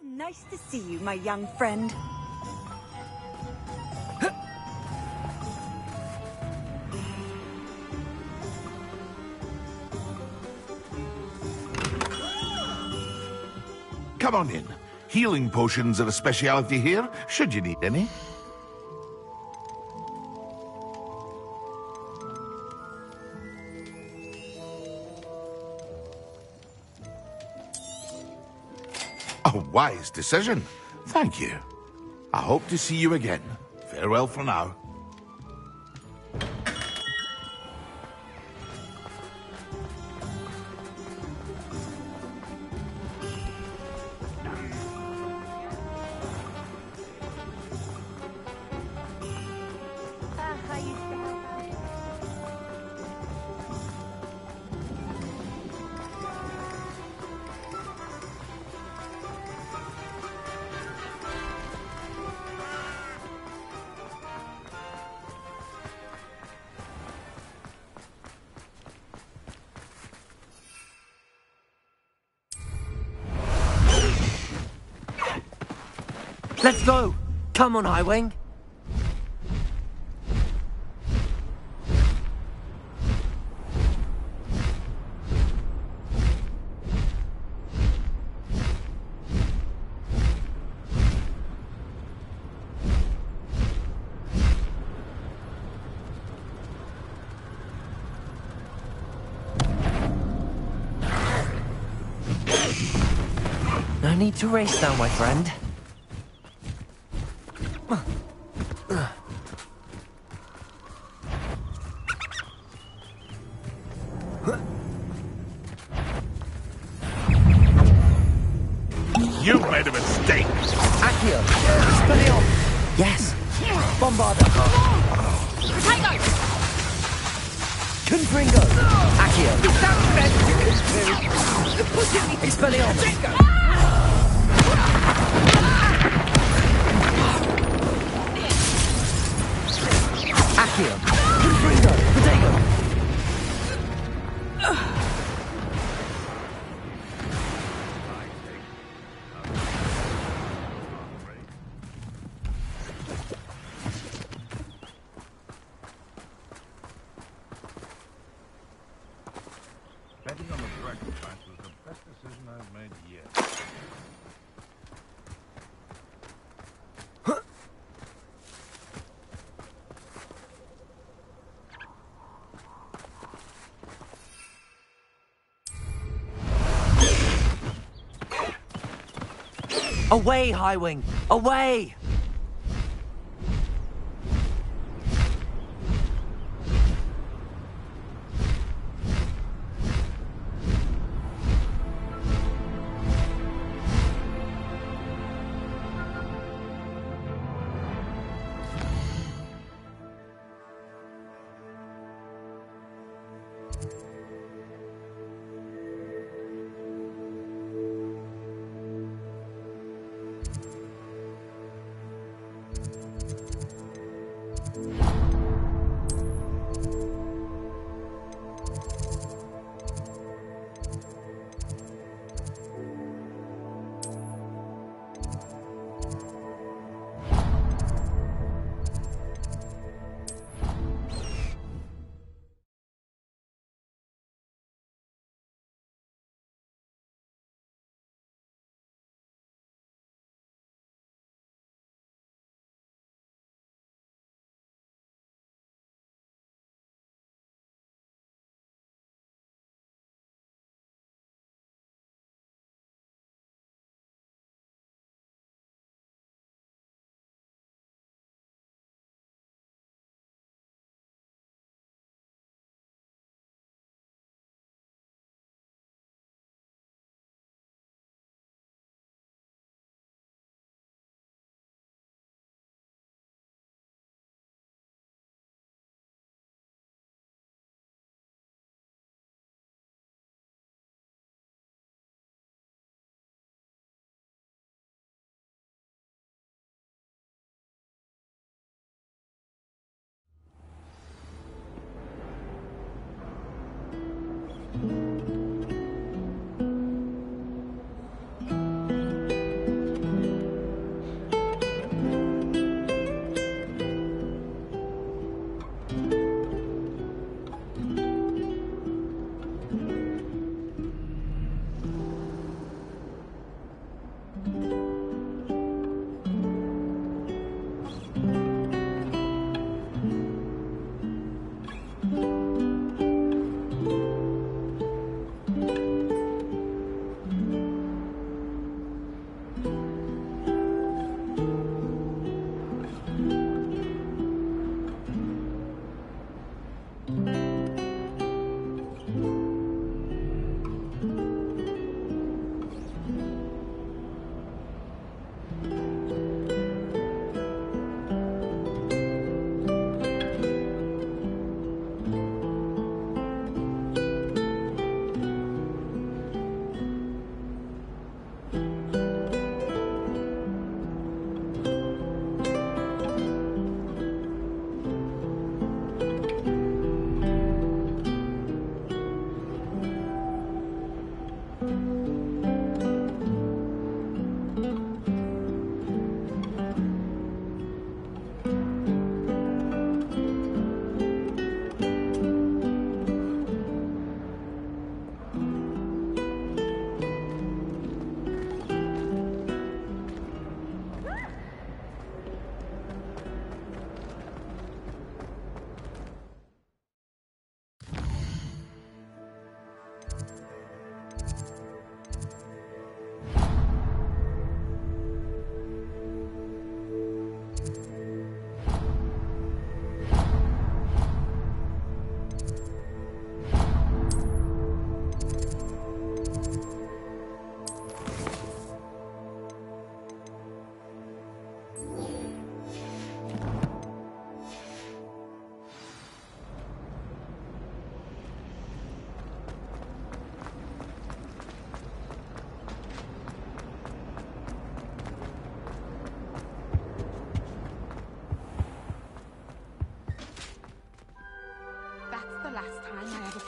Nice to see you, my young friend. Come on in. Healing potions are a speciality here, should you need any. A wise decision. Thank you. I hope to see you again. Farewell for now. Let's go! Come on, Highwing! No need to race now, my friend. You've made a mistake. Accio! Spillion! Yes! Bombarda! Tiger! Confringo! Accio! Expellion! Accio! Confringo! Protego! Betting on the dragon fight was the best decision I've made yet. Away, Highwing! Away!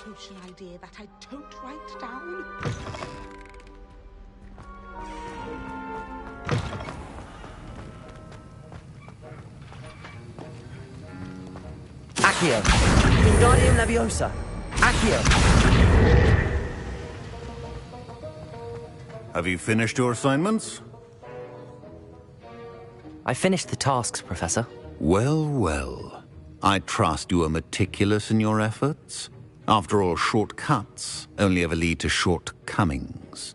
Potion idea that I don't write down. Accio! Wingardium Leviosa! Accio! Have you finished your assignments? I finished the tasks, Professor. Well, well. I trust you are meticulous in your efforts. After all, shortcuts only ever lead to shortcomings.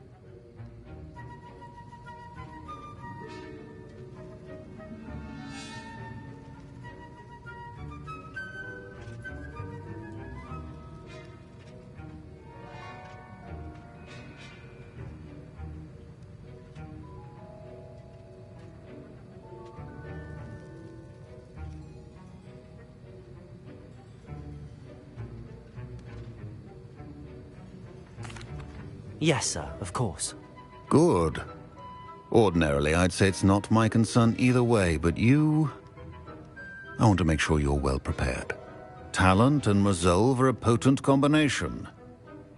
Yes, sir, of course. Good. Ordinarily, I'd say it's not my concern either way, but you... I want to make sure you're well prepared. Talent and resolve are a potent combination.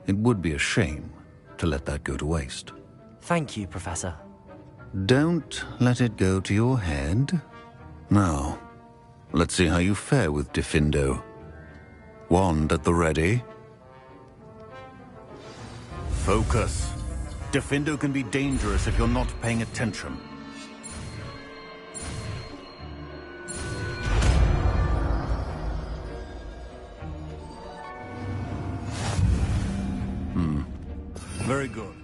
It would be a shame to let that go to waste. Thank you, Professor. Don't let it go to your head. Now, let's see how you fare with Diffindo. Wand at the ready. Focus. Diffindo can be dangerous if you're not paying attention. Very good.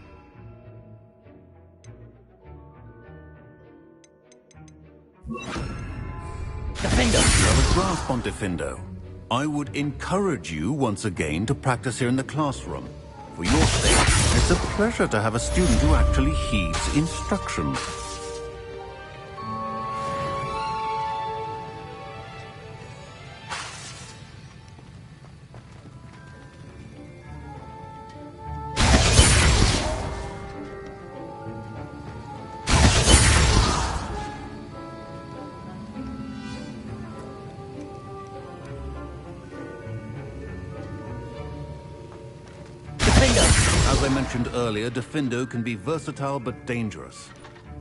Diffindo! You have a grasp on Diffindo. I would encourage you once again to practice here in the classroom. For your sake, it's a pleasure to have a student who actually heeds instruction. As I mentioned earlier, Diffindo can be versatile but dangerous.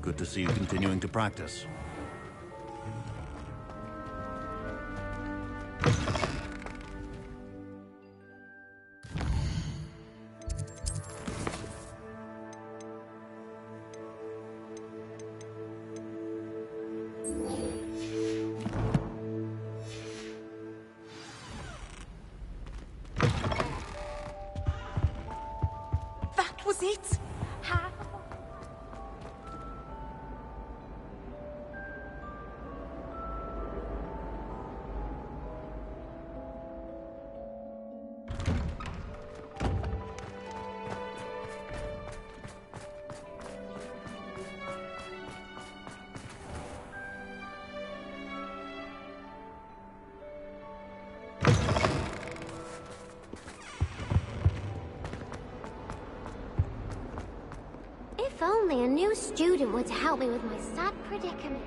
Good to see you continuing to practice. That was it? How? only a new student were to help me with my sad predicament.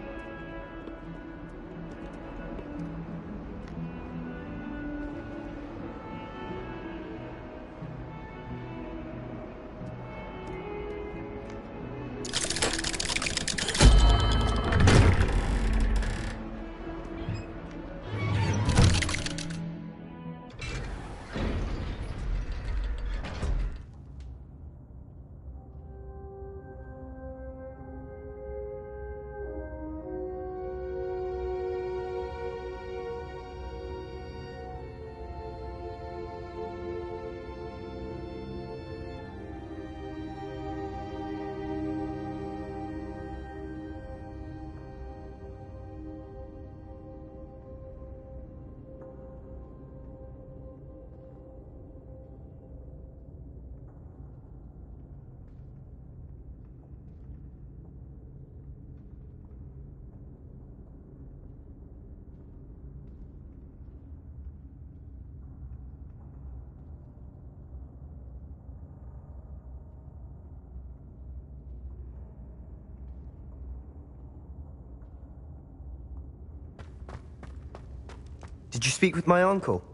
Did you speak with my uncle?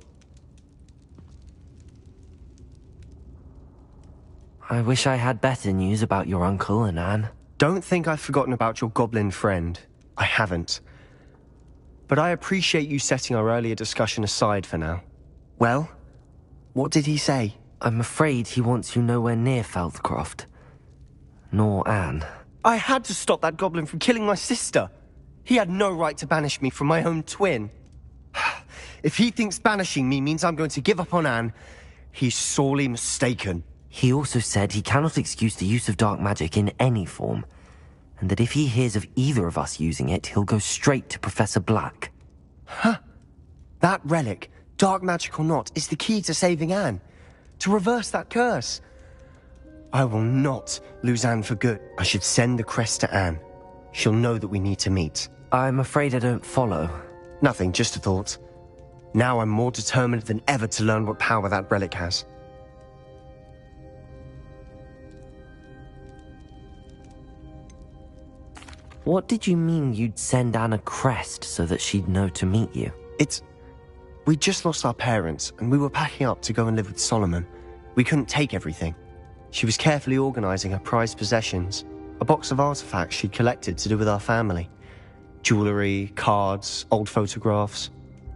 I wish I had better news about your uncle and Anne. Don't think I've forgotten about your goblin friend. I haven't. But I appreciate you setting our earlier discussion aside for now. Well, what did he say? I'm afraid he wants you nowhere near Feldcroft. Nor Anne. I had to stop that goblin from killing my sister. He had no right to banish me from my own twin. If he thinks banishing me means I'm going to give up on Anne, he's sorely mistaken. He also said he cannot excuse the use of dark magic in any form, and that if he hears of either of us using it, he'll go straight to Professor Black. Huh. That relic, dark magic or not, is the key to saving Anne. To reverse that curse. I will not lose Anne for good. I should send the crest to Anne. She'll know that we need to meet. I'm afraid I don't follow. Nothing, just a thought. Now I'm more determined than ever to learn what power that relic has. What did you mean you'd send Anne a crest so that she'd know to meet you? We just lost our parents, and we were packing up to go and live with Solomon. We couldn't take everything. She was carefully organizing her prized possessions, a box of artifacts she'd collected to do with our family. Jewelry, cards, old photographs.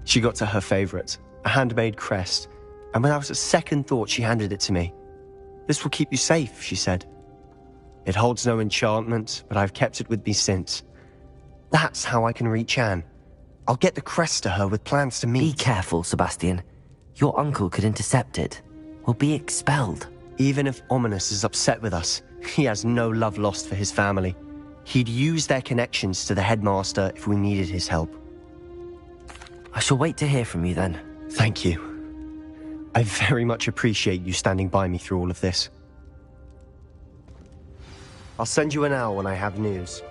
She got to her favorite, a handmade crest, and without a second thought she handed it to me. This will keep you safe, she said. It holds no enchantment, but I've kept it with me since. That's how I can reach Anne. I'll get the crest to her with plans to meet. Be careful, Sebastian. Your uncle could intercept it. We'll be expelled. Even if Ominous is upset with us, he has no love lost for his family. He'd use their connections to the headmaster if we needed his help. I shall wait to hear from you then. Thank you. I very much appreciate you standing by me through all of this. I'll send you an hour when I have news.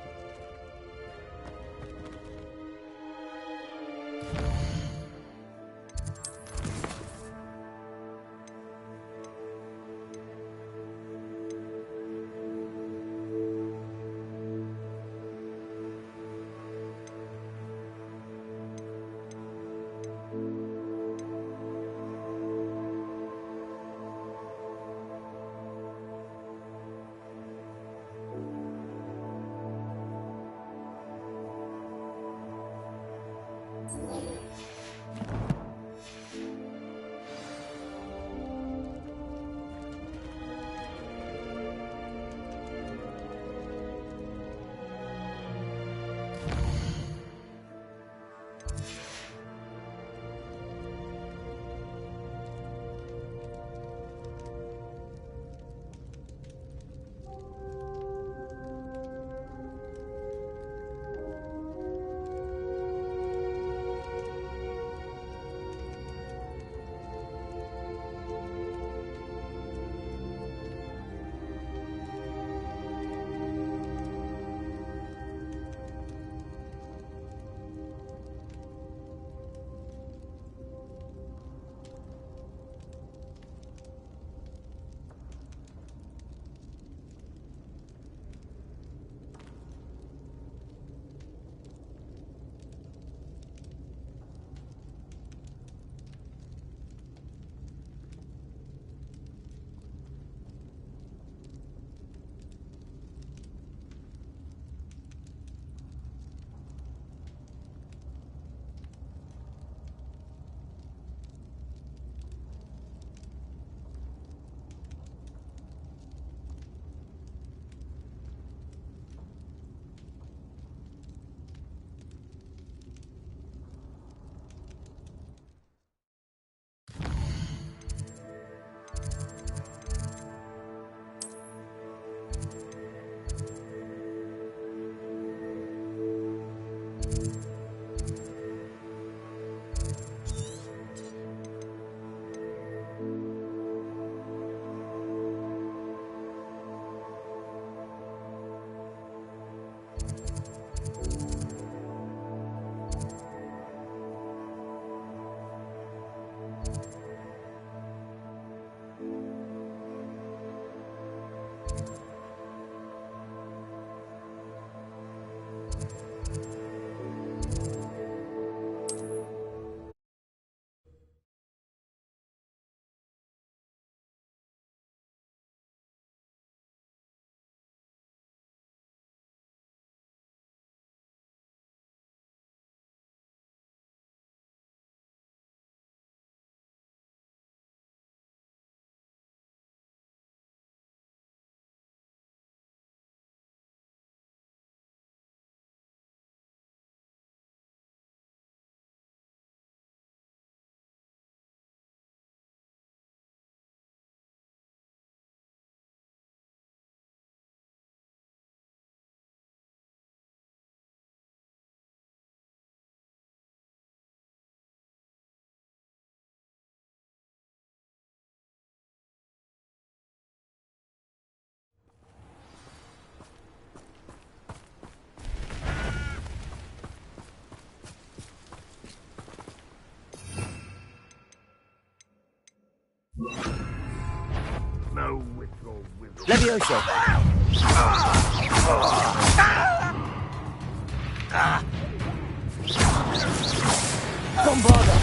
Levioso! Bombarda!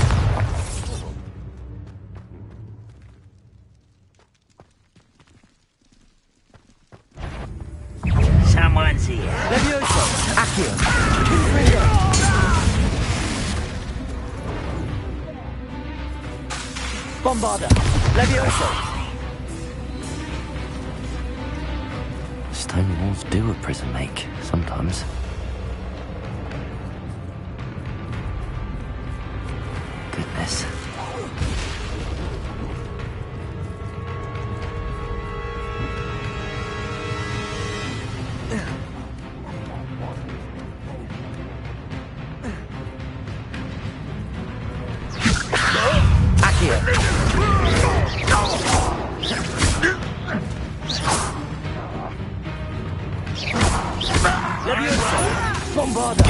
Someone's here. Levioso! Accio! Bombarda! Levioso! Stone walls do a prison make, sometimes. Goodness. Accio! Levioso! Bombarda!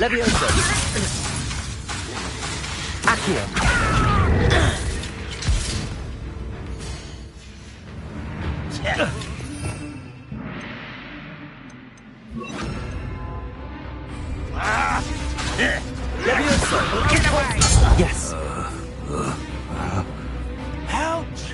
Levioso! Accio! Levioso! Get away! Yes! Ouch!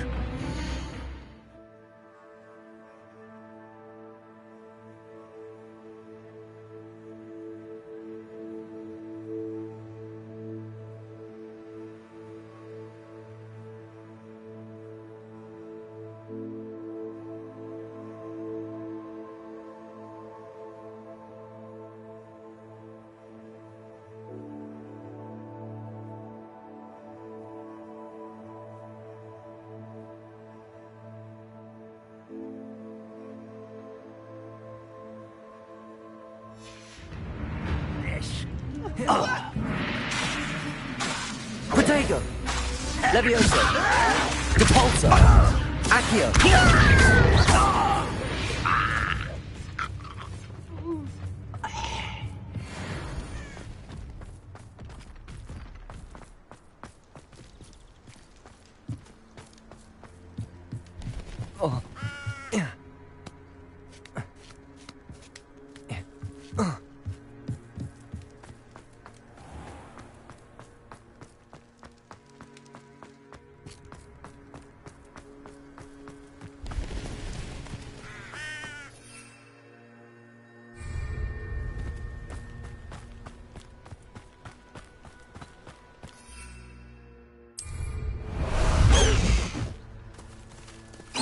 Protego! Levioso! Depulso! Accio! Oh.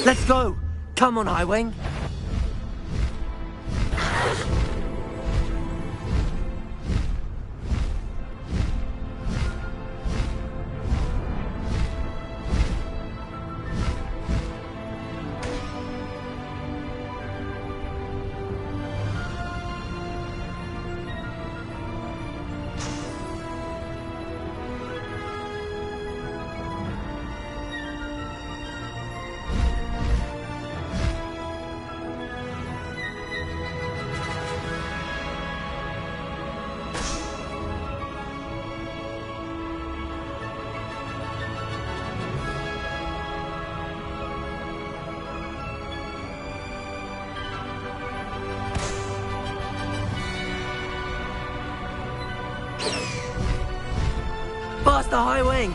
Let's go! Come on, Highwing! Faster, Highwing!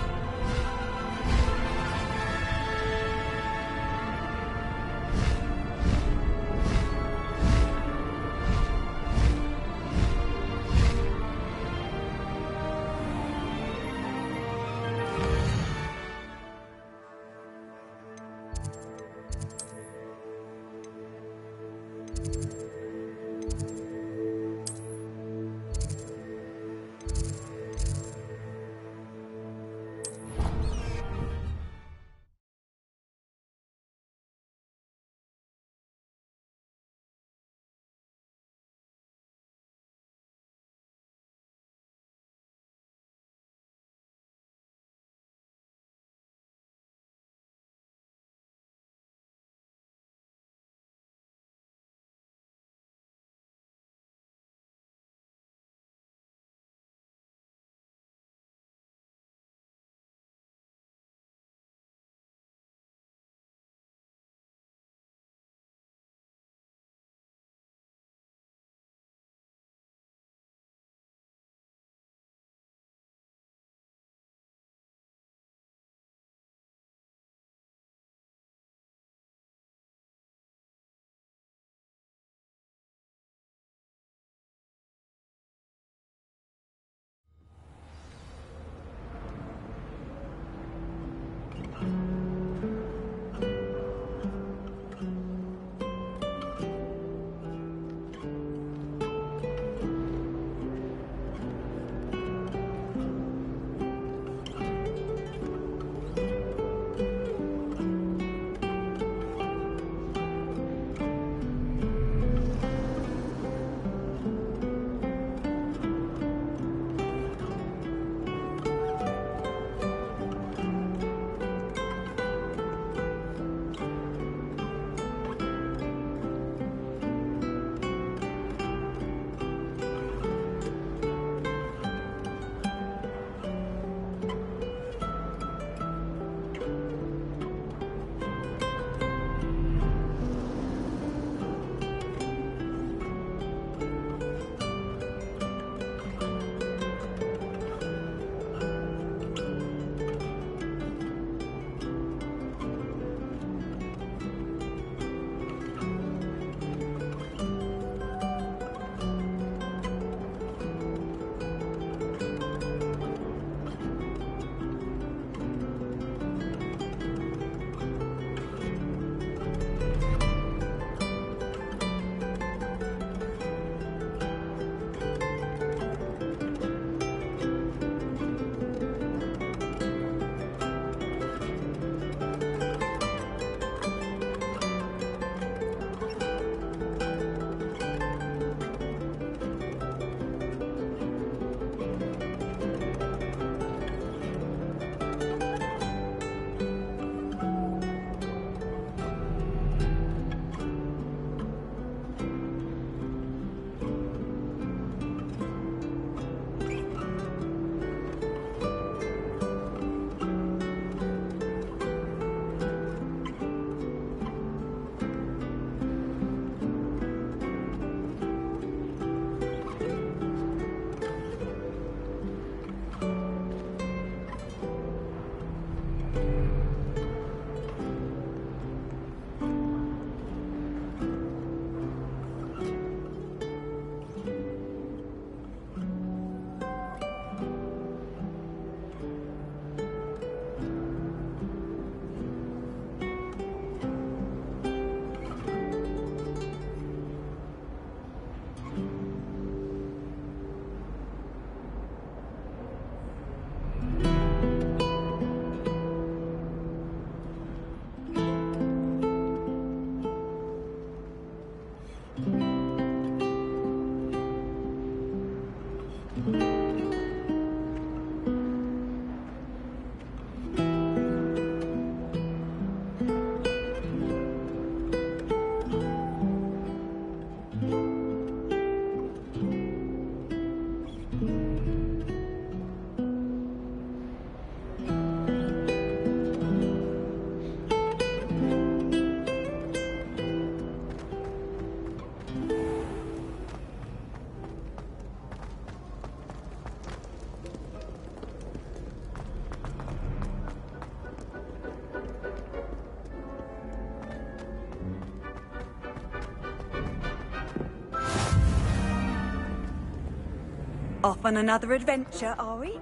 Off on another adventure, are we?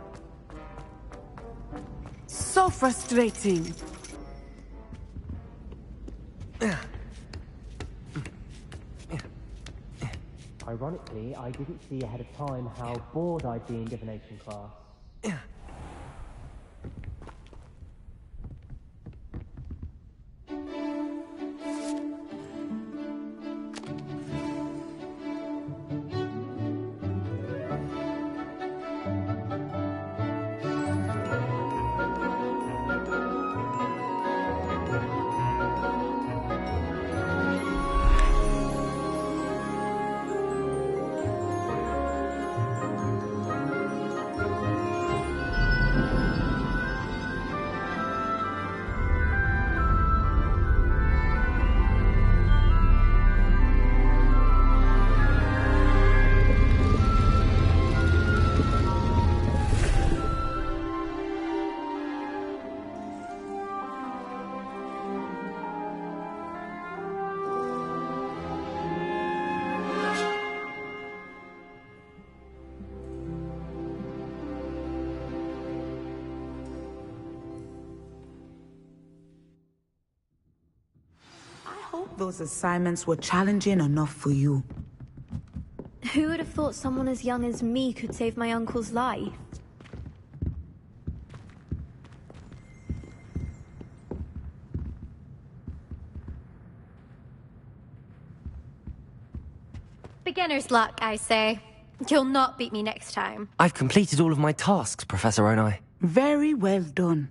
So frustrating. Ironically, I didn't see ahead of time how bored I'd be in divination class. I hope those assignments were challenging enough for you. Who would have thought someone as young as me could save my uncle's life? Beginner's luck, I say. You'll not beat me next time. I've completed all of my tasks, Professor Onai. Very well done.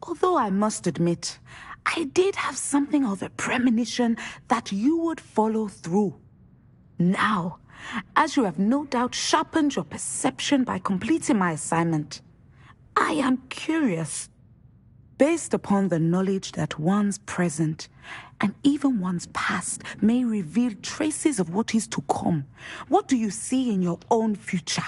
Although I must admit, I did have something of a premonition that you would follow through. Now, as you have no doubt sharpened your perception by completing my assignment, I am curious. Based upon the knowledge that one's present and even one's past may reveal traces of what is to come, what do you see in your own future?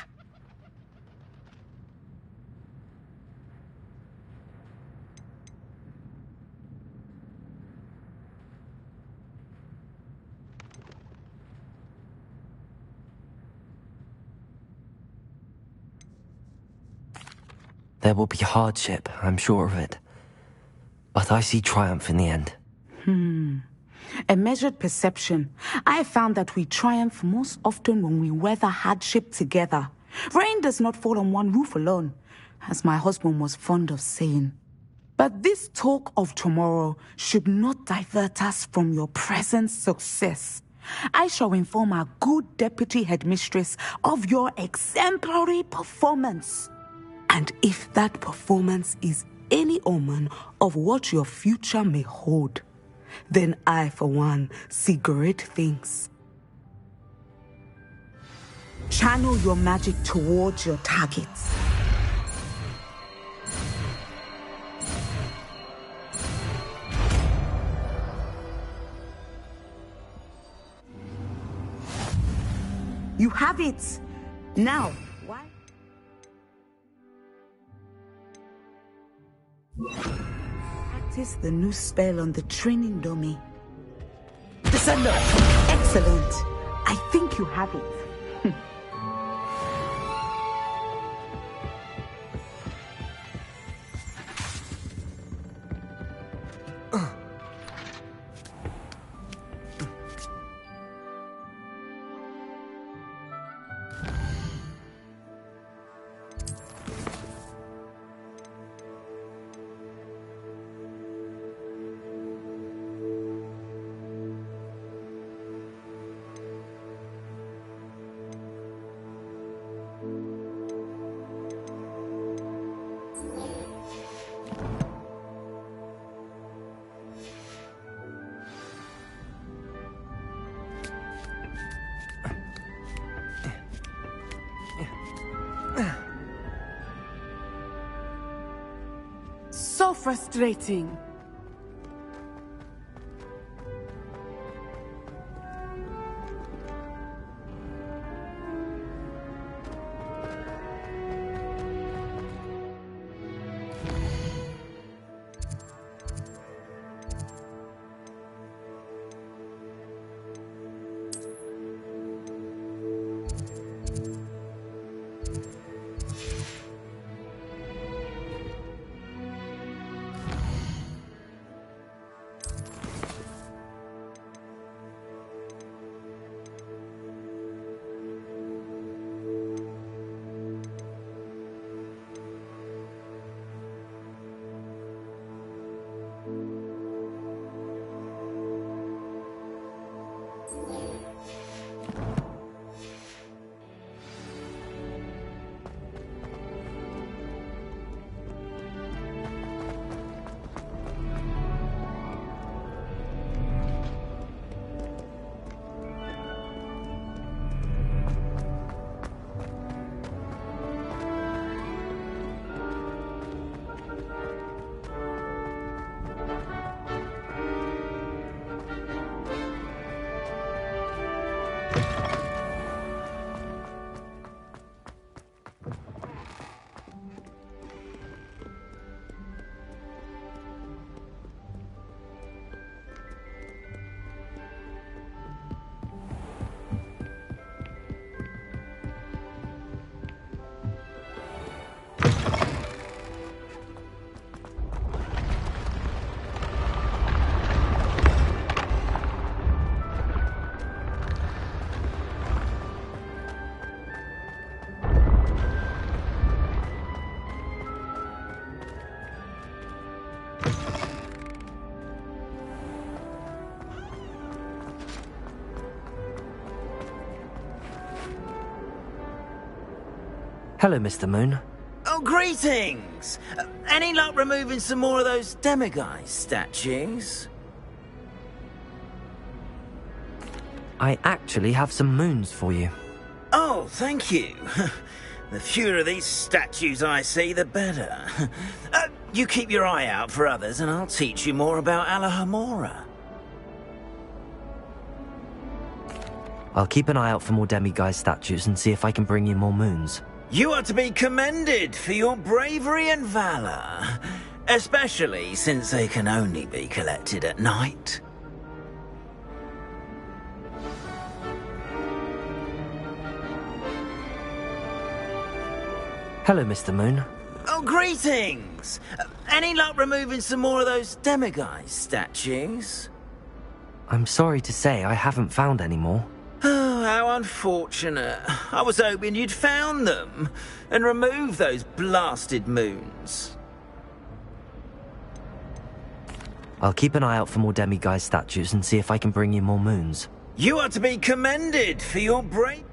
There will be hardship, I'm sure of it. But I see triumph in the end. A measured perception. I have found that we triumph most often when we weather hardship together. Rain does not fall on one roof alone, as my husband was fond of saying. But this talk of tomorrow should not divert us from your present success. I shall inform our good deputy headmistress of your exemplary performance. And if that performance is any omen of what your future may hold, then I, for one, see great things. Channel your magic towards your targets. You have it. Now, why? Practice the new spell on the training dummy. Descender! Excellent. I think you have it. So frustrating. Hello, Mr. Moon. Oh, greetings! Any luck removing some more of those demiguise statues? I actually have some moons for you. Oh, thank you. The fewer of these statues I see, the better. You keep your eye out for others, and I'll teach you more about Alahamora. I'll keep an eye out for more demiguise statues and see if I can bring you more moons. You are to be commended for your bravery and valor, especially since they can only be collected at night. Hello, Mr. Moon. Oh, greetings! Any luck removing some more of those demiguise statues? I'm sorry to say I haven't found any more. Oh, how unfortunate. I was hoping you'd found them and removed those blasted moons. I'll keep an eye out for more demiguise statues and see if I can bring you more moons. You are to be commended for your bravery.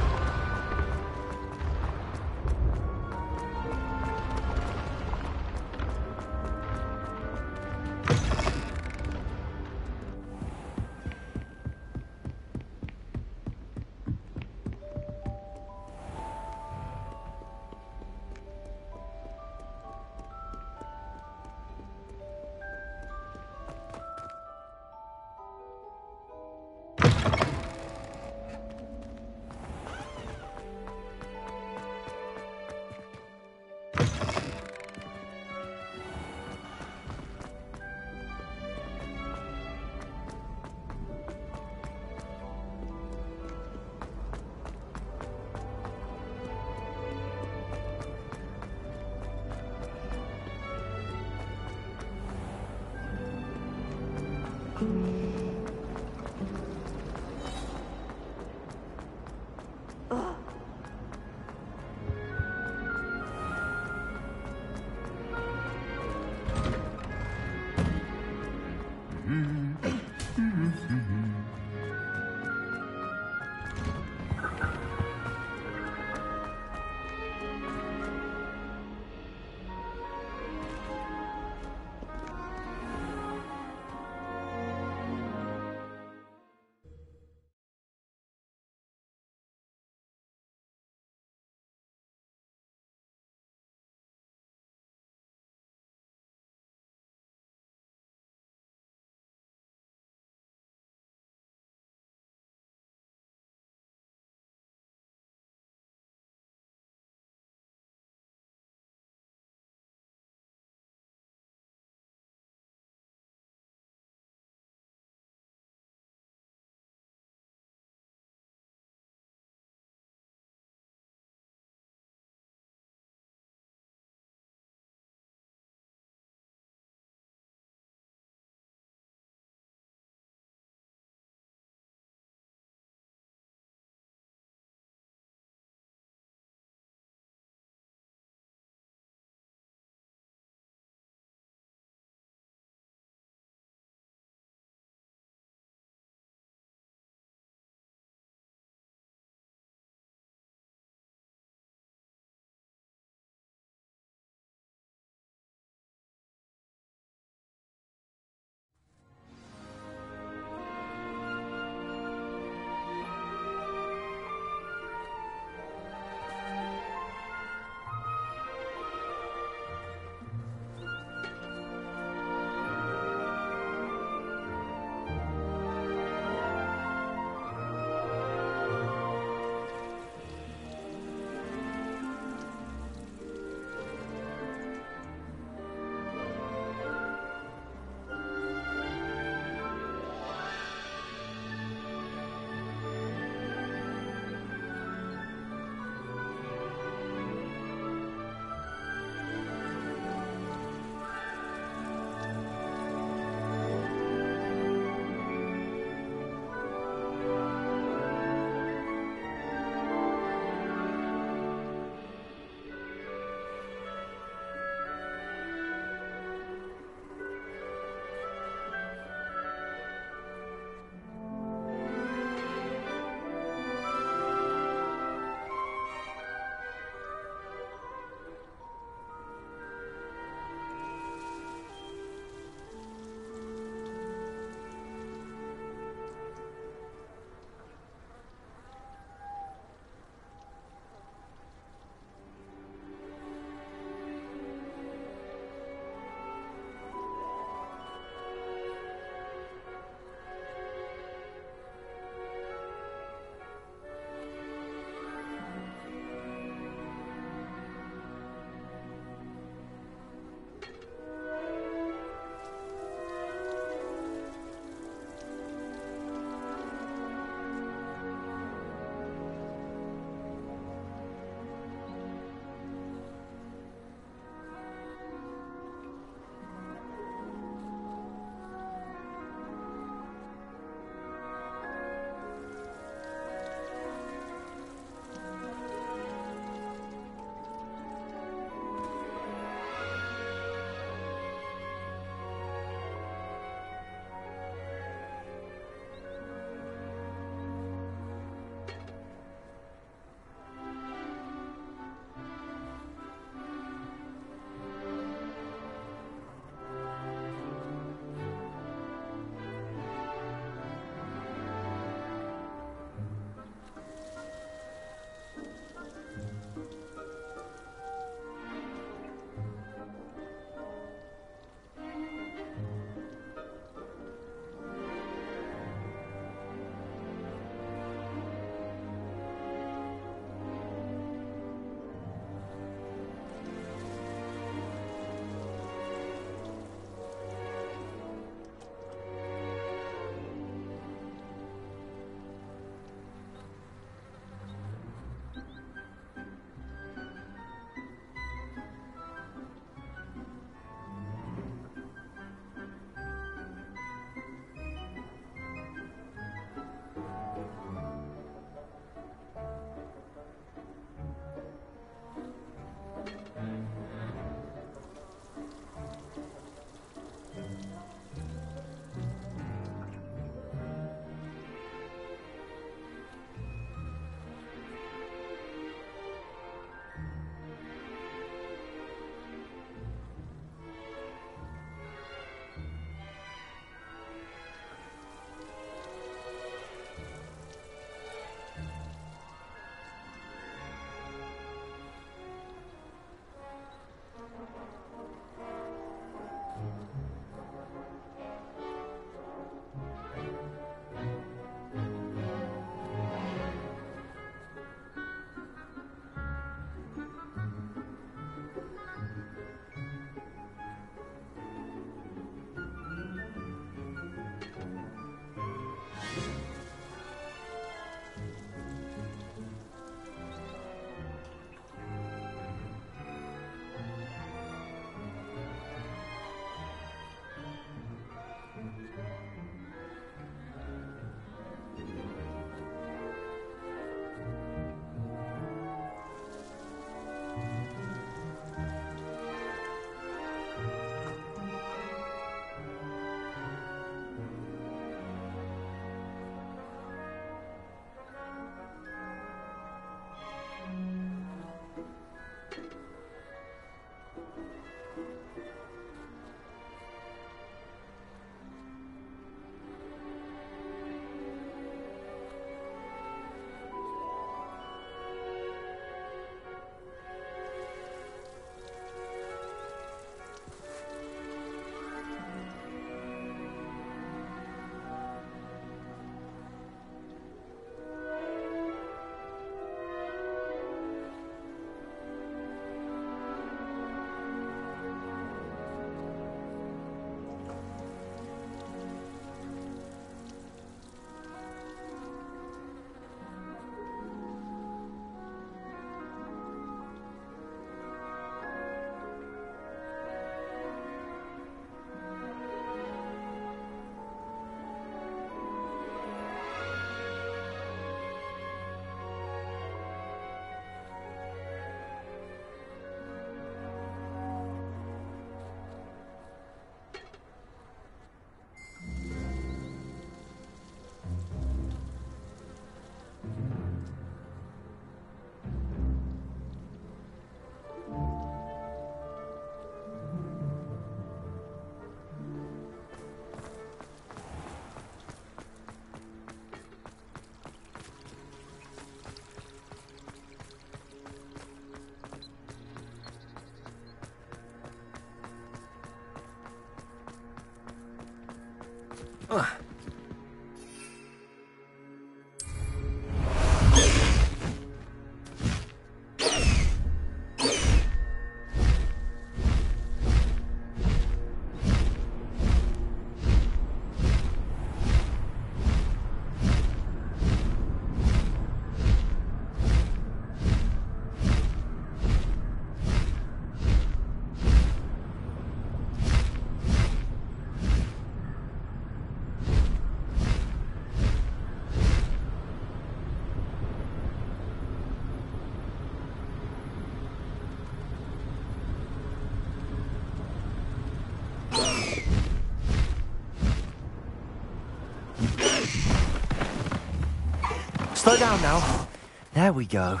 Slow down now. There we go.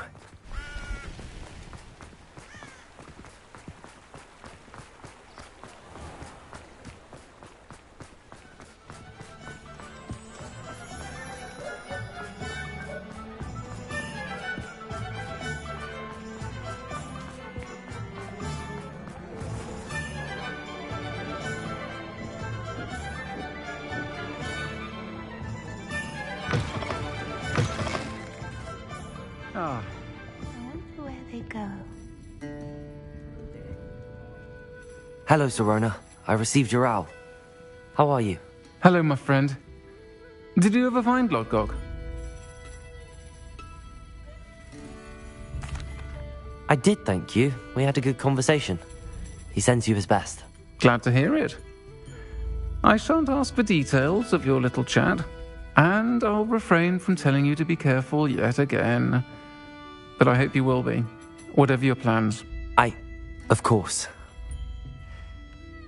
I wonder where they go. Hello, Serona. I received your owl. How are you? Hello, my friend. Did you ever find Lodgok? I did, thank you. We had a good conversation. He sends you his best. Glad to hear it. I shan't ask for details of your little chat, and I'll refrain from telling you to be careful yet again. But I hope you will be, whatever your plans. Of course.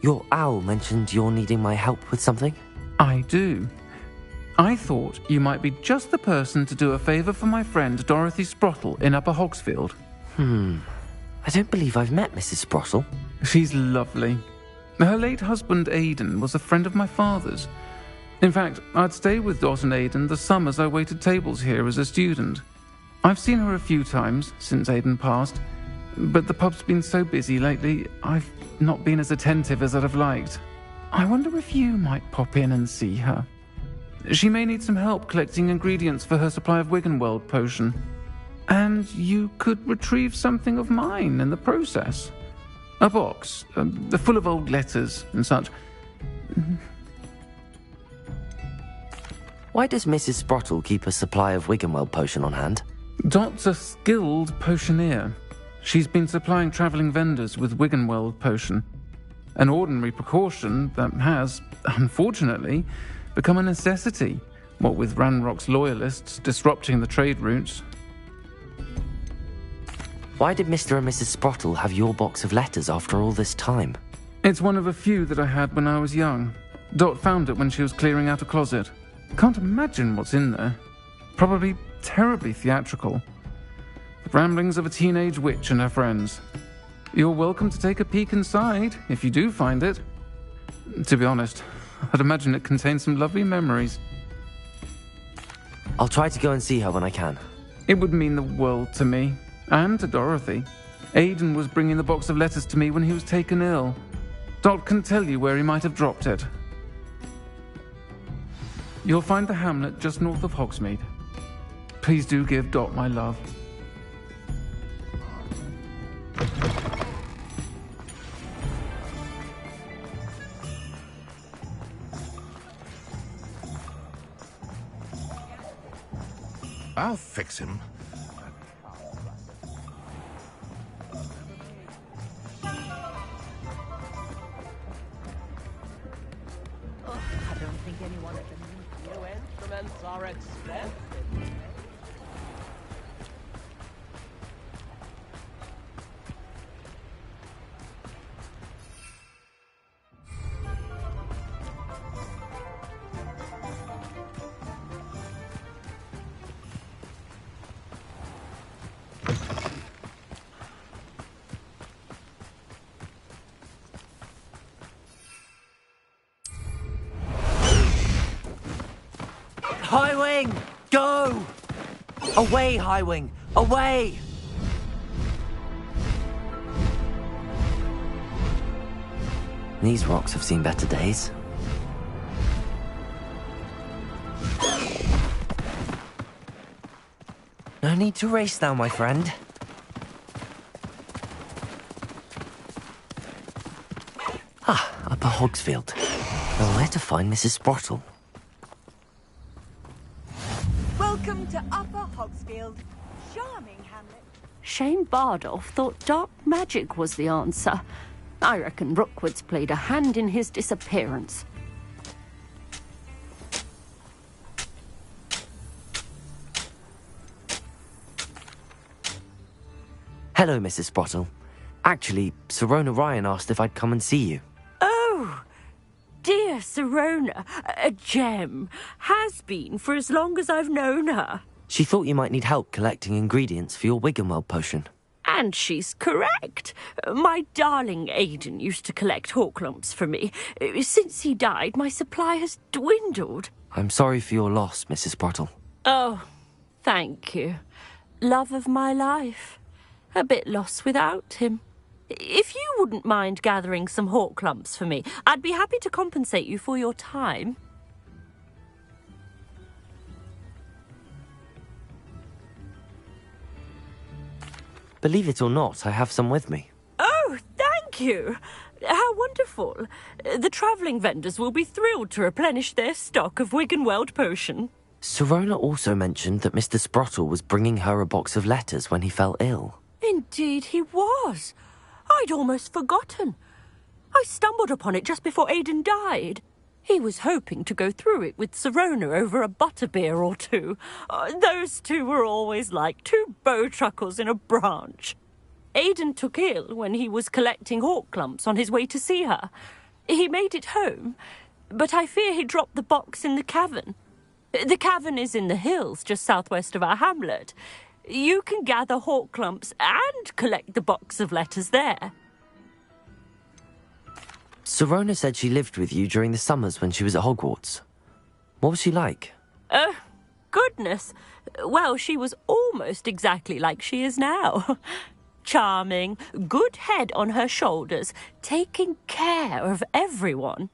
Your owl mentioned you're needing my help with something? I do. I thought you might be just the person to do a favour for my friend Dorothy Sprottle in Upper Hogsfield. I don't believe I've met Mrs. Sprottle. She's lovely. Her late husband Aidan was a friend of my father's. In fact, I'd stay with Dot and Aidan the summers I waited tables here as a student. I've seen her a few times since Aidan passed, but the pub's been so busy lately, I've not been as attentive as I'd have liked. I wonder if you might pop in and see her. She may need some help collecting ingredients for her supply of Wiggenweld potion. And you could retrieve something of mine in the process. A box, full of old letters and such. Why does Mrs. Sprottle keep a supply of Wiggenweld potion on hand? Dot's a skilled potioneer. She's been supplying travelling vendors with Wiggenweld potion. An ordinary precaution that has, unfortunately, become a necessity, what with Ranrock's loyalists disrupting the trade routes. Why did Mr. and Mrs. Sprottle have your box of letters after all this time? It's one of a few that I had when I was young. Dot found it when she was clearing out a closet. Can't imagine what's in there. Probably terribly theatrical. The ramblings of a teenage witch and her friends. You're welcome to take a peek inside, if you do find it. To be honest, I'd imagine it contains some lovely memories. I'll try to go and see her when I can. It would mean the world to me, and to Dorothy. Aidan was bringing the box of letters to me when he was taken ill. Dot can tell you where he might have dropped it. You'll find the hamlet just north of Hogsmeade. Please do give Dot my love. I'll fix him. I don't think anyone at the new instruments are expensive. Highwing! Go! Away, Highwing! Away! These rocks have seen better days. No need to race now, my friend. Ah, Upper Hogsfield. Now where to find Mrs. Sprottle? Welcome to Upper Hogsfield. Charming hamlet. Shane Bardolph thought dark magic was the answer. I reckon Rookwood's played a hand in his disappearance. Hello, Mrs. Sprottle. Actually, Sirona Ryan asked if I'd come and see you. Oh, dear Sirona, a gem. Has been for as long as I've known her. She thought you might need help collecting ingredients for your Wiggenweld potion. And she's correct. My darling Aidan used to collect Horklumps for me. Since he died, my supply has dwindled. I'm sorry for your loss, Mrs. Sprottle. Oh, thank you. Love of my life. A bit lost without him. If you wouldn't mind gathering some Horklumps for me, I'd be happy to compensate you for your time. Believe it or not, I have some with me. Oh, thank you. How wonderful. The travelling vendors will be thrilled to replenish their stock of Wiggenweld potion. Sirona also mentioned that Mr. Sprottle was bringing her a box of letters when he fell ill. Indeed he was. I'd almost forgotten. I stumbled upon it just before Aidan died. He was hoping to go through it with Sirona over a butterbeer or two. Those two were always like two bowtruckles in a branch. Aidan took ill when he was collecting Horklumps on his way to see her. He made it home, but I fear he dropped the box in the cavern. The cavern is in the hills just southwest of our hamlet. You can gather Horklumps and collect the box of letters there. Sirona said she lived with you during the summers when she was at Hogwarts. What was she like? Oh, goodness. Well, she was almost exactly like she is now. Charming, good head on her shoulders, taking care of everyone.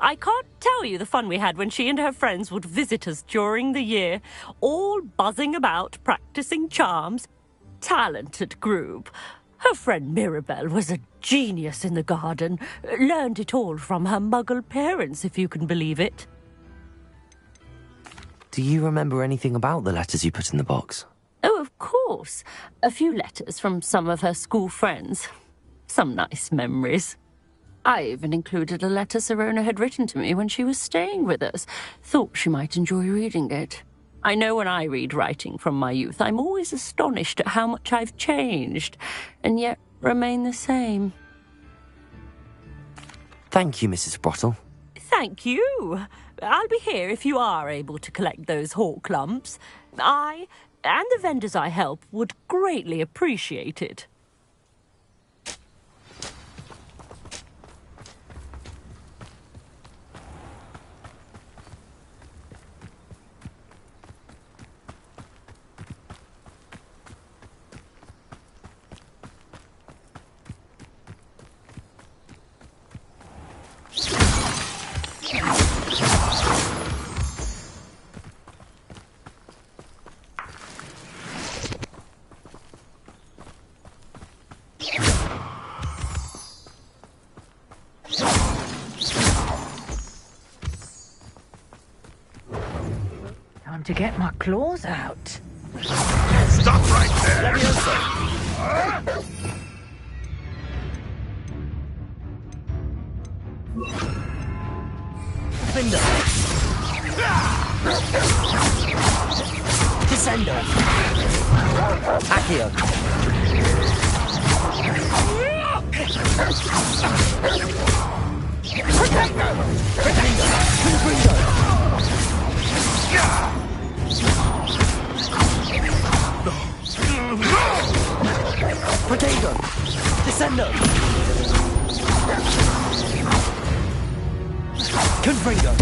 I can't tell you the fun we had when she and her friends would visit us during the year, all buzzing about, practicing charms. Talented group. Her friend Mirabelle was a genius in the garden. Learned it all from her muggle parents, if you can believe it. Do you remember anything about the letters you put in the box? Oh, of course. A few letters from some of her school friends. Some nice memories. I even included a letter Sirona had written to me when she was staying with us. Thought she might enjoy reading it. I know when I read writing from my youth, I'm always astonished at how much I've changed, and yet remain the same. Thank you, Mrs. Sprottle. Thank you. I'll be here if you are able to collect those Horklumps. I, and the vendors I help, would greatly appreciate it. Time to get my claws out. Stop right there! Finger. Descendo. Accio. Protector. Potato! Descendo! Confringo!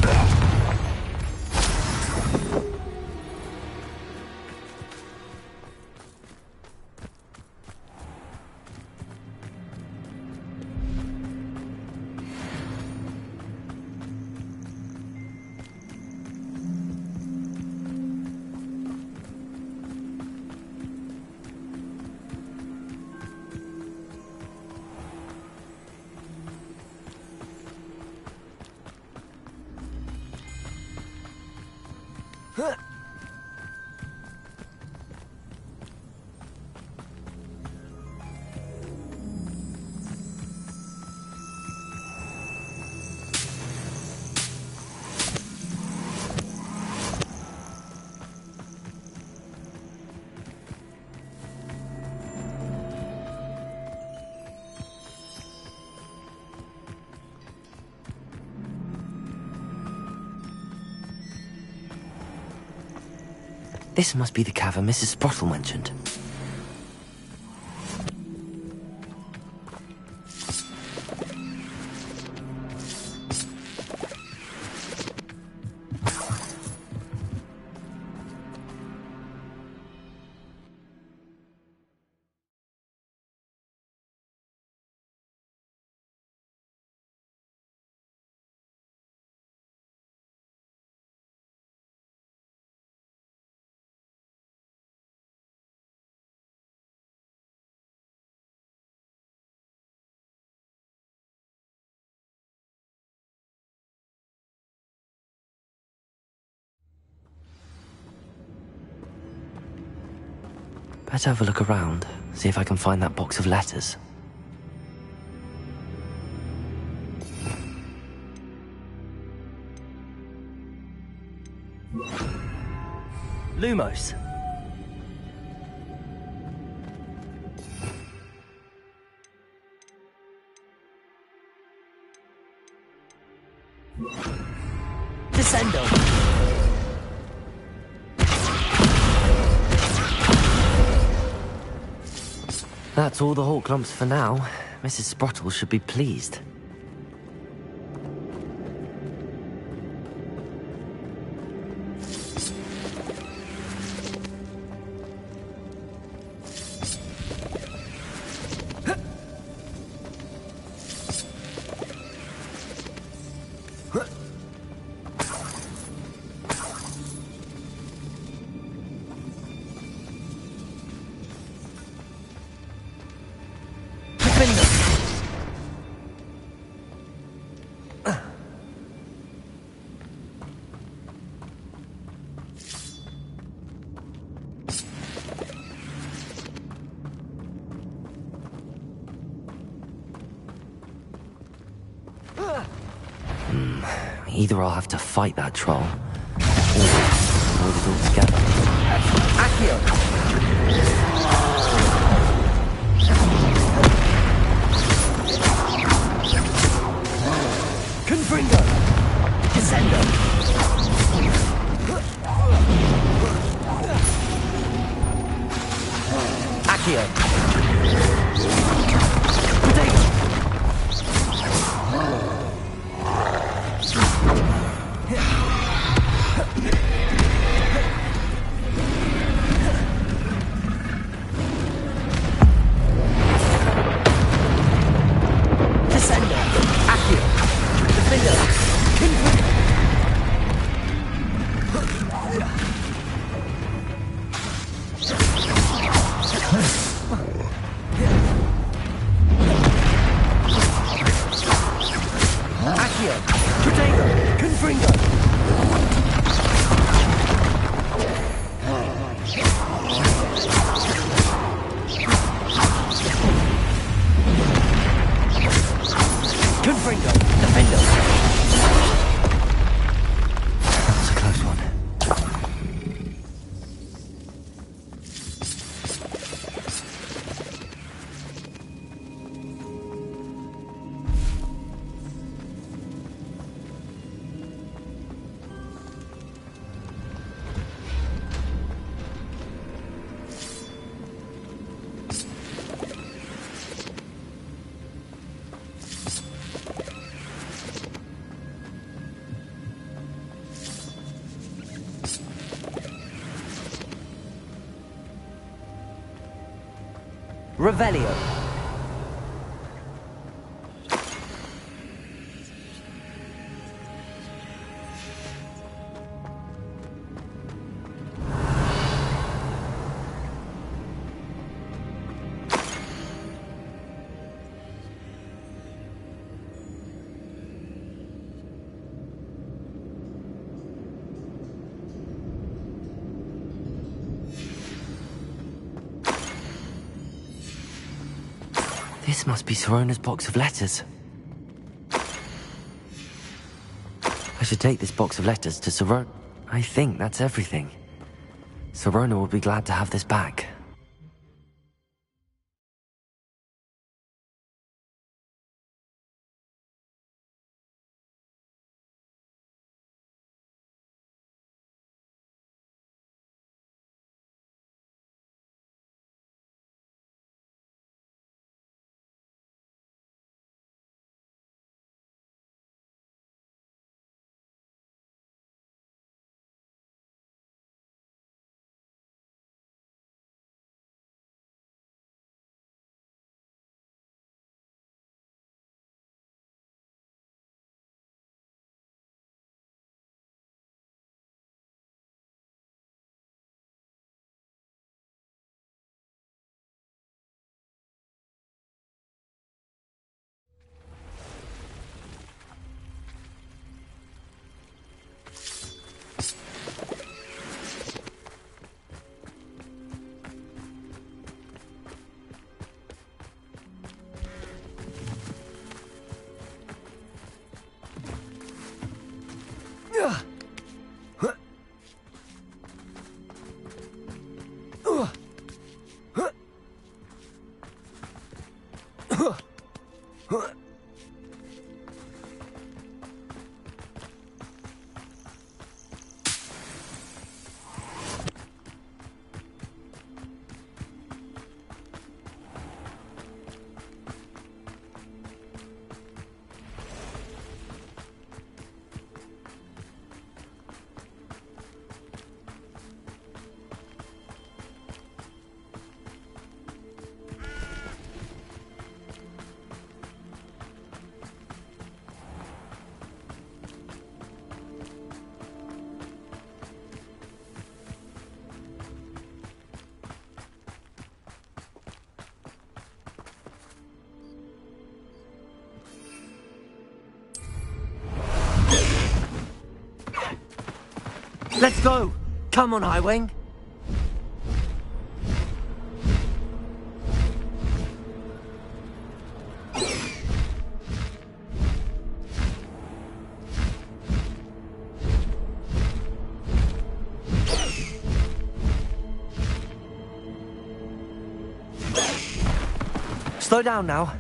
This must be the cavern Mrs. Sprottle mentioned. Better have a look around, see if I can find that box of letters. Lumos. Descendo. That's all the Hawk lumps for now. Mrs. Sprottle should be pleased. Either I'll have to fight that troll, or avoid it altogether. Accio. Confringo. Descendo. Accio. Revelio. This must be Sorona's box of letters. I should take this box of letters to Sorona. I think that's everything. Sorona will be glad to have this back. Let's go! Come on, Highwing! Slow down now.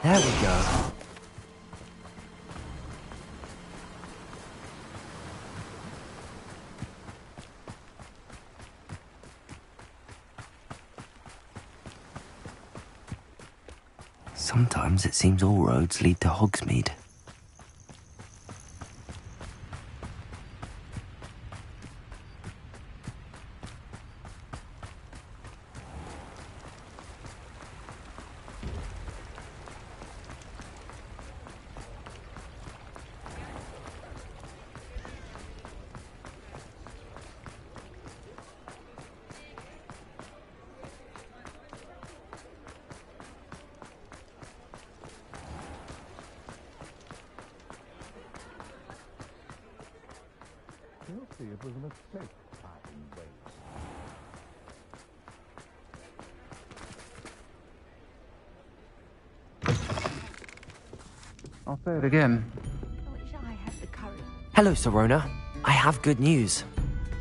There we go. Sometimes it seems all roads lead to Hogsmeade. It was a mistake. I'll say it again. I wish I had the courage. Hello, Sorona. I have good news.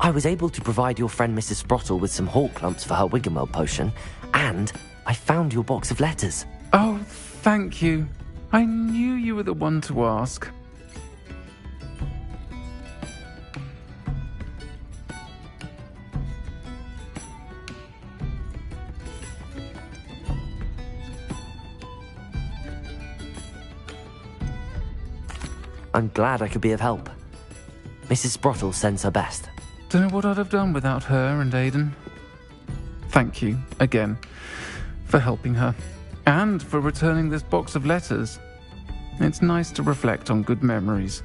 I was able to provide your friend Mrs. Sprottle with some hawk lumps for her Wiggenweld potion, and I found your box of letters. Oh, thank you. I knew you were the one to ask. I'm glad I could be of help. Mrs. Sprottle sends her best. Don't know what I'd have done without her and Aidan. Thank you, again, for helping her, and for returning this box of letters. It's nice to reflect on good memories.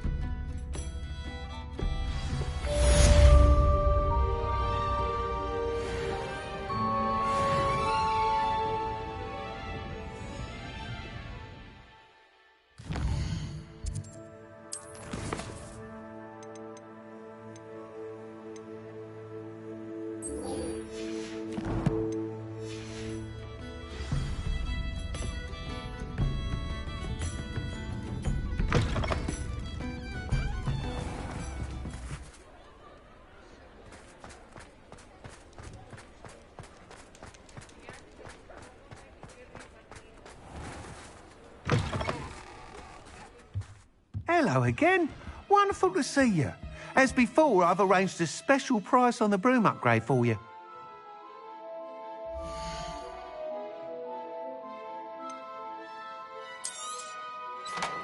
Hello again. Wonderful to see you. As before, I've arranged a special price on the broom upgrade for you.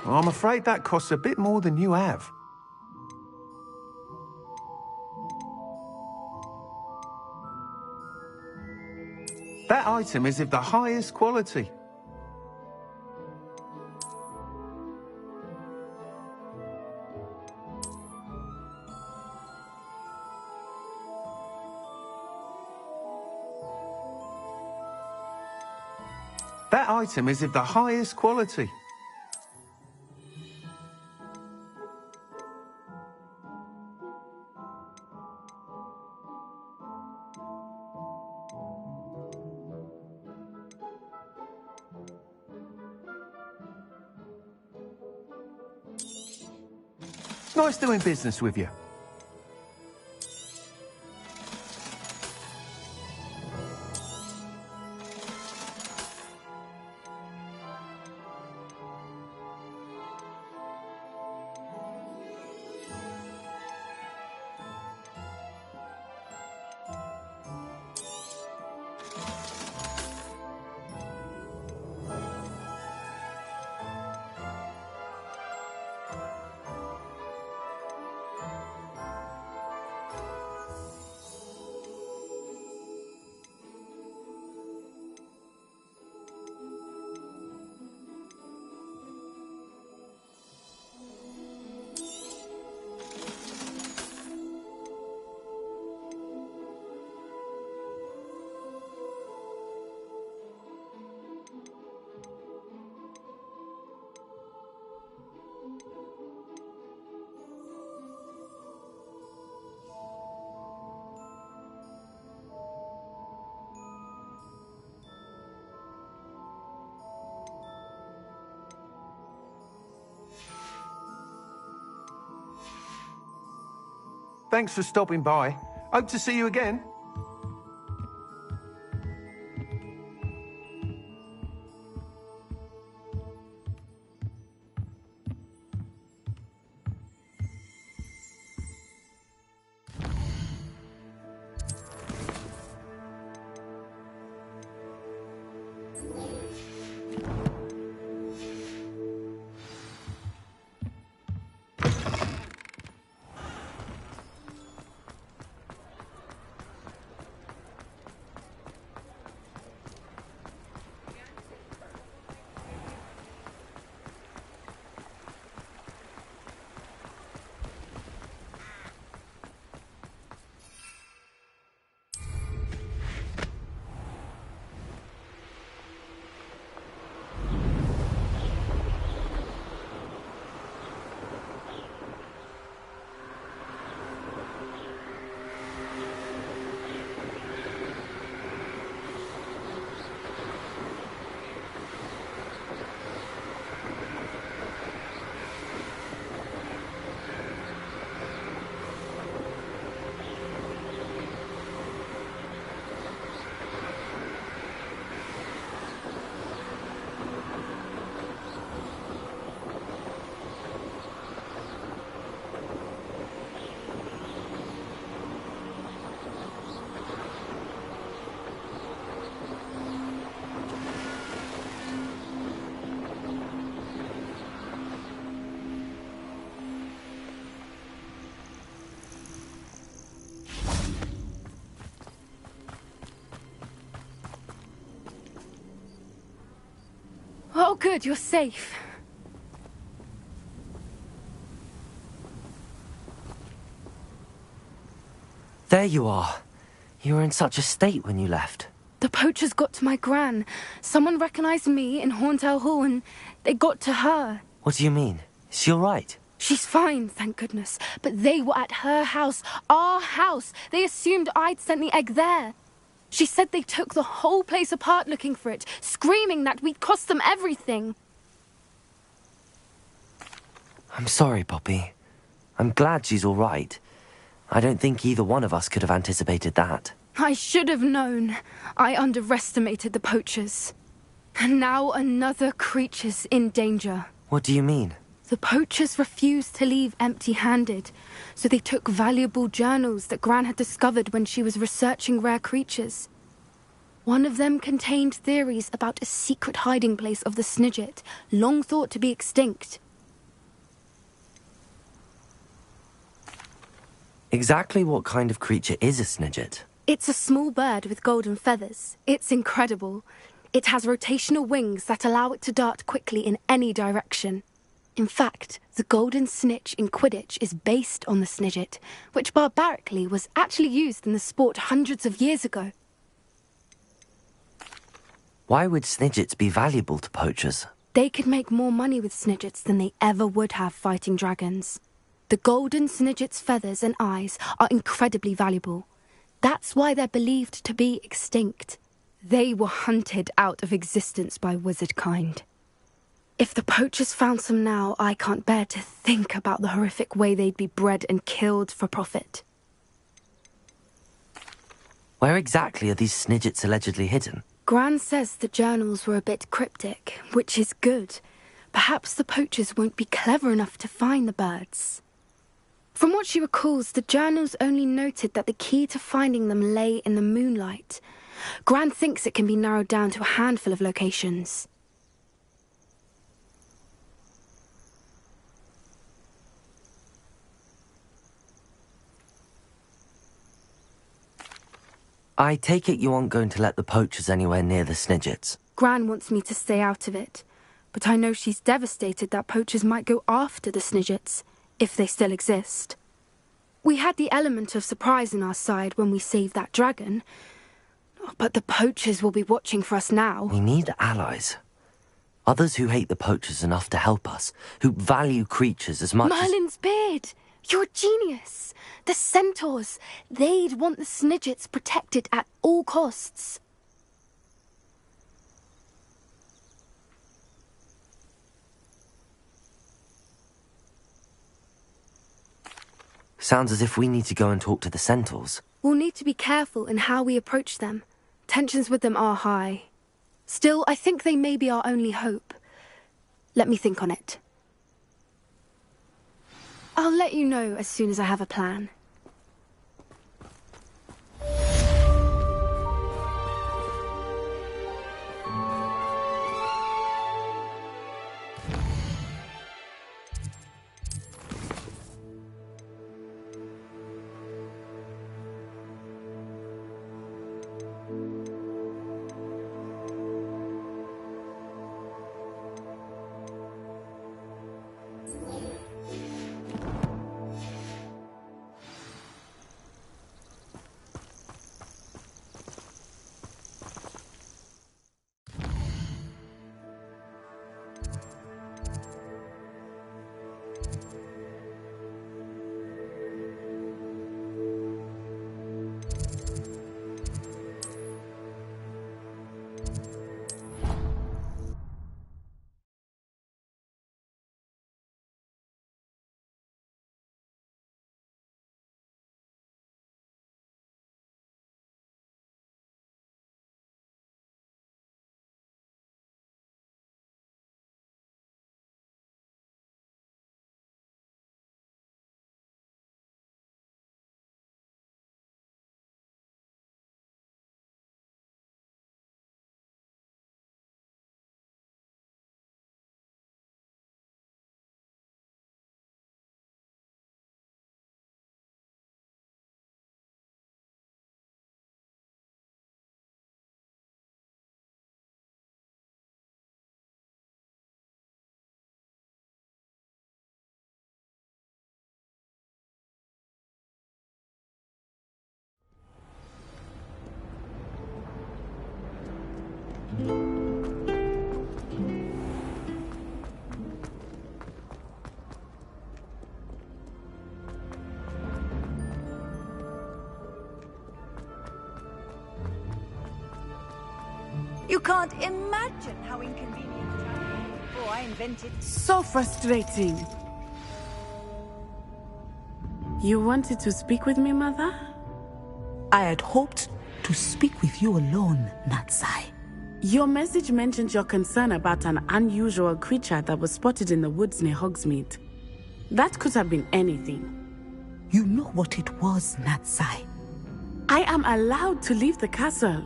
I'm afraid that costs a bit more than you have. That item is of the highest quality. That item is of the highest quality. Nice doing business with you. Thanks for stopping by. Hope to see you again. Oh, good, you're safe. There you are. You were in such a state when you left. The poachers got to my gran. Someone recognized me in Horntail Hall and they got to her. What do you mean? Is she all right? She's fine, thank goodness. But they were at her house, our house. They assumed I'd sent the egg there. She said they took the whole place apart looking for it, screaming that we'd cost them everything. I'm sorry, Poppy. I'm glad she's all right. I don't think either one of us could have anticipated that. I should have known. I underestimated the poachers. And now another creature's in danger. What do you mean? The poachers refused to leave empty-handed, so they took valuable journals that Gran had discovered when she was researching rare creatures. One of them contained theories about a secret hiding place of the Snidget, long thought to be extinct. Exactly what kind of creature is a Snidget? It's a small bird with golden feathers. It's incredible. It has rotational wings that allow it to dart quickly in any direction. In fact, the golden snitch in Quidditch is based on the Snidget, which barbarically was actually used in the sport hundreds of years ago. Why would Snidgets be valuable to poachers? They could make more money with Snidgets than they ever would have fighting dragons. The golden Snidget's feathers and eyes are incredibly valuable. That's why they're believed to be extinct. They were hunted out of existence by wizard kind. If the poachers found some now, I can't bear to think about the horrific way they'd be bred and killed for profit. Where exactly are these Snidgets allegedly hidden? Gran says the journals were a bit cryptic, which is good. Perhaps the poachers won't be clever enough to find the birds. From what she recalls, the journals only noted that the key to finding them lay in the moonlight. Gran thinks it can be narrowed down to a handful of locations. I take it you aren't going to let the poachers anywhere near the Snidgets? Gran wants me to stay out of it, but I know she's devastated that poachers might go after the Snidgets, if they still exist. We had the element of surprise on our side when we saved that dragon, but the poachers will be watching for us now. We need allies. Others who hate the poachers enough to help us, who value creatures as much Merlin's beard! You're a genius! The centaurs! They'd want the Snidgets protected at all costs. Sounds as if we need to go and talk to the centaurs. We'll need to be careful in how we approach them. Tensions with them are high. Still, I think they may be our only hope. Let me think on it. I'll let you know as soon as I have a plan. You can't imagine how inconvenient travel was before I invented. So frustrating. You wanted to speak with me, Mother? I had hoped to speak with you alone, Natsai. Your message mentioned your concern about an unusual creature that was spotted in the woods near Hogsmeade. That could have been anything. You know what it was, Natsai. I am allowed to leave the castle.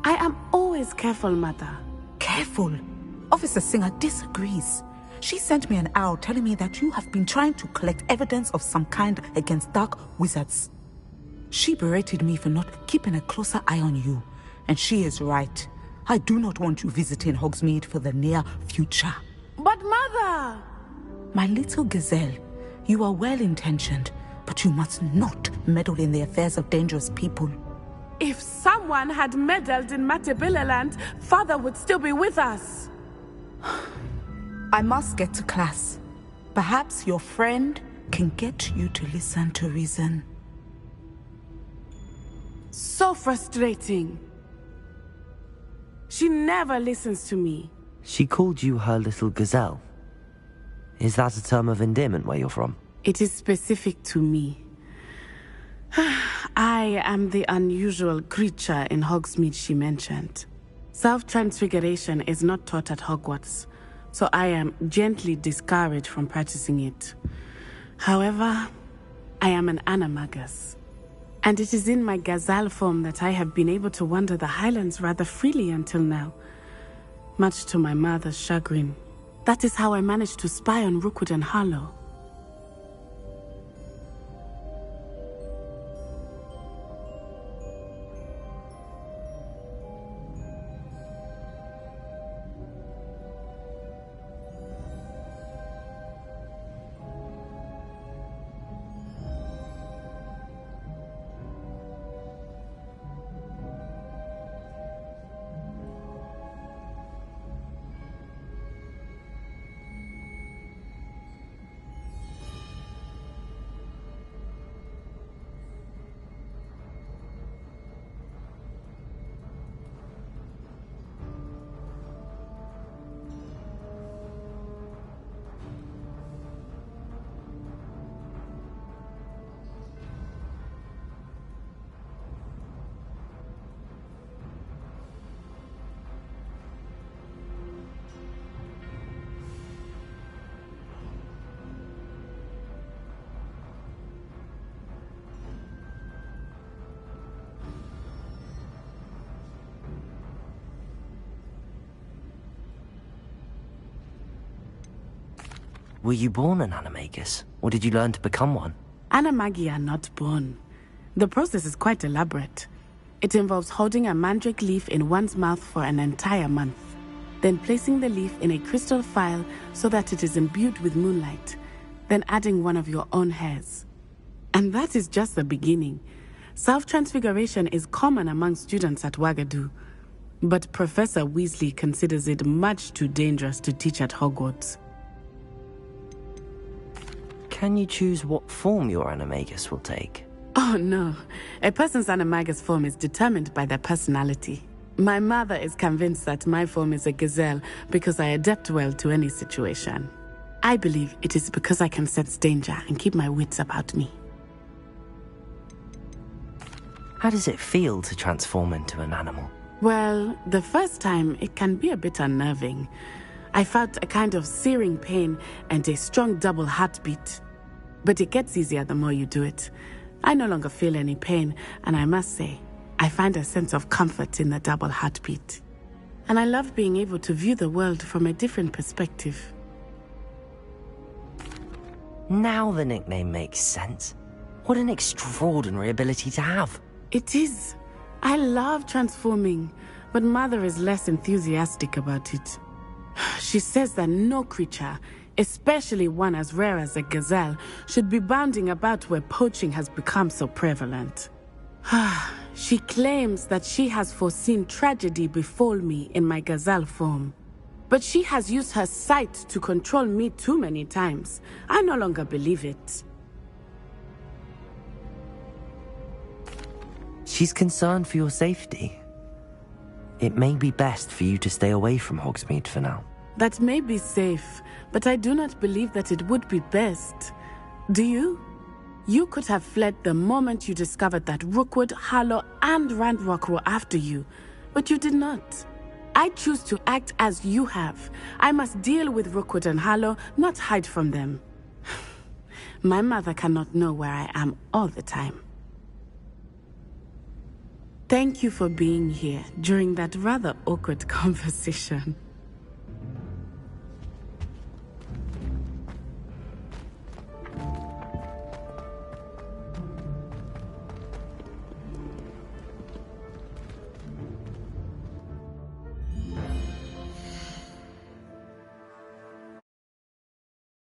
I am always careful, Mother. Careful? Officer Singer disagrees. She sent me an owl telling me that you have been trying to collect evidence of some kind against dark wizards. She berated me for not keeping a closer eye on you, and she is right. I do not want you visiting Hogsmeade for the near future. But Mother! My little gazelle, you are well-intentioned, but you must not meddle in the affairs of dangerous people. If someone had meddled in Matabeleland, Father would still be with us. I must get to class. Perhaps your friend can get you to listen to reason. So frustrating. She never listens to me. She called you her little gazelle. Is that a term of endearment where you're from? It is specific to me. I am the unusual creature in Hogsmeade she mentioned. Self-transfiguration is not taught at Hogwarts, so I am gently discouraged from practicing it. However, I am an animagus, and it is in my gazelle form that I have been able to wander the Highlands rather freely until now, much to my mother's chagrin. That is how I managed to spy on Rookwood and Harlow. Were you born an animagus, or did you learn to become one? Animagi are not born. The process is quite elaborate. It involves holding a mandrake leaf in one's mouth for an entire month, then placing the leaf in a crystal phial so that it is imbued with moonlight, then adding one of your own hairs. And that is just the beginning. Self-transfiguration is common among students at Wagadu, but Professor Weasley considers it much too dangerous to teach at Hogwarts. Can you choose what form your animagus will take? Oh no, a person's animagus form is determined by their personality. My mother is convinced that my form is a gazelle because I adapt well to any situation. I believe it is because I can sense danger and keep my wits about me. How does it feel to transform into an animal? Well, the first time it can be a bit unnerving. I felt a kind of searing pain and a strong double heartbeat. But it gets easier the more you do it. I no longer feel any pain, and I must say, I find a sense of comfort in the double heartbeat. And I love being able to view the world from a different perspective. Now the nickname makes sense. What an extraordinary ability to have. It is. I love transforming, but Mother is less enthusiastic about it. She says that no creature, especially one as rare as a gazelle, should be bounding about where poaching has become so prevalent. She claims that she has foreseen tragedy befall me in my gazelle form. But she has used her sight to control me too many times. I no longer believe it. She's concerned for your safety. It may be best for you to stay away from Hogsmeade for now. That may be safe, but I do not believe that it would be best. Do you? You could have fled the moment you discovered that Rookwood, Harlow, and Ranrock were after you, but you did not. I choose to act as you have. I must deal with Rookwood and Harlow, not hide from them. My mother cannot know where I am all the time. Thank you for being here during that rather awkward conversation.